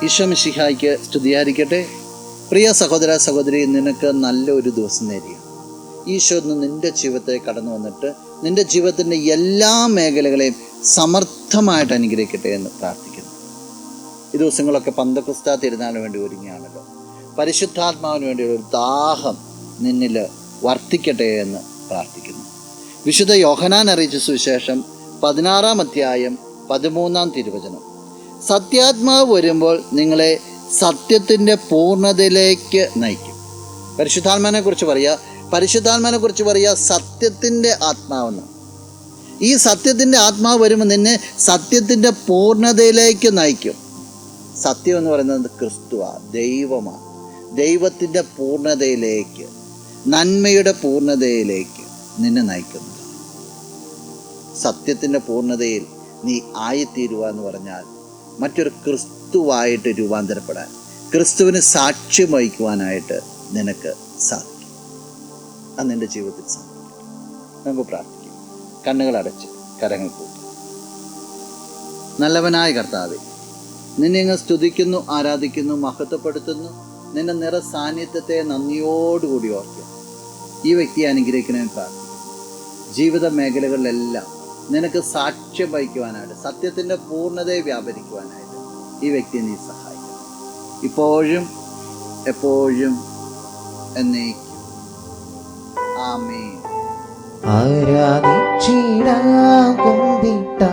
ഈശോ മിശിഹായ്ക്ക് സ്തുതിയായിരിക്കട്ടെ. പ്രിയ സഹോദര സഹോദരി, നിനക്ക് നല്ലൊരു ദിവസം നേരുക. ഈശോ ഇന്ന് നിൻ്റെ ജീവിതത്തെ കടന്നു വന്നിട്ട് നിൻ്റെ ജീവിതത്തിൻ്റെ എല്ലാ മേഖലകളെയും സമർത്ഥമായിട്ട് അനുഗ്രഹിക്കട്ടെ എന്ന് പ്രാർത്ഥിക്കുന്നു. ഈ ദിവസങ്ങളൊക്കെ പന്തക്കുസ്താ തിരുനാളിന് വേണ്ടി ഒരുങ്ങിയാണല്ലോ. പരിശുദ്ധാത്മാവിന് വേണ്ടി ഒരു ദാഹം നിന്നിൽ വർദ്ധിക്കട്ടെ എന്ന് പ്രാർത്ഥിക്കുന്നു. വിശുദ്ധ യോഹന്നാൻ അറിയിച്ച സുവിശേഷം 16-ാം അധ്യായം 13-ാം തിരുവചനം: സത്യാത്മാവ് വരുമ്പോൾ നിങ്ങളെ സത്യത്തിൻ്റെ പൂർണ്ണതയിലേക്ക് നയിക്കും. പരിശുദ്ധാത്മാവിനെ കുറിച്ച് പറയുക സത്യത്തിൻ്റെ ആത്മാവെന്ന്. ഈ സത്യത്തിൻ്റെ ആത്മാവ് വരുമ്പോൾ നിന്നെ സത്യത്തിൻ്റെ പൂർണ്ണതയിലേക്ക് നയിക്കും. സത്യം എന്ന് പറയുന്നത് ക്രിസ്തുവാണ്, ദൈവമാണ്. ദൈവത്തിൻ്റെ പൂർണ്ണതയിലേക്ക്, നന്മയുടെ പൂർണ്ണതയിലേക്ക് നിന്നെ നയിക്കുന്നു. സത്യത്തിൻ്റെ പൂർണ്ണതയിൽ നീ ആയിത്തീരുക എന്ന് പറഞ്ഞാൽ മറ്റൊരു ക്രിസ്തുവായിട്ട് രൂപാന്തരപ്പെടാൻ, ക്രിസ്തുവിന് സാക്ഷ്യം വഹിക്കുവാനായിട്ട് നിനക്ക് സാധിക്കും. അത് നിൻ്റെ ജീവിതത്തിൽ സാധിക്കും. നമുക്ക് പ്രാർത്ഥിക്കാം. കണ്ണുകളടച്ച് കരങ്ങൾ കൂട്ടും. നല്ലവനായ കർത്താവേ, നിന്നെ അങ്ങ് സ്തുതിക്കുന്നു, ആരാധിക്കുന്നു, മഹത്വപ്പെടുത്തുന്നു. നിന്റെ നിറ സാന്നിധ്യത്തെ നന്ദിയോടുകൂടി ഓർക്കുക. ഈ വ്യക്തിയെ അനുഗ്രഹിക്കണമെന്ന് പ്രാർത്ഥിക്കുന്നു. ജീവിത മേഖലകളിലെല്ലാം നിനക്ക് സാക്ഷ്യം വഹിക്കുവാനായിട്ട്, സത്യത്തിൻ്റെ പൂർണ്ണതയെ വ്യാപരിക്കുവാനായിട്ട് ഈ വ്യക്തിയെ നീ സഹായിക്കണം. ഇപ്പോഴും എപ്പോഴും എന്നേക്കും. ആമേൻ. ആരാധിച്ചിടാം കുമ്പിട്ടാ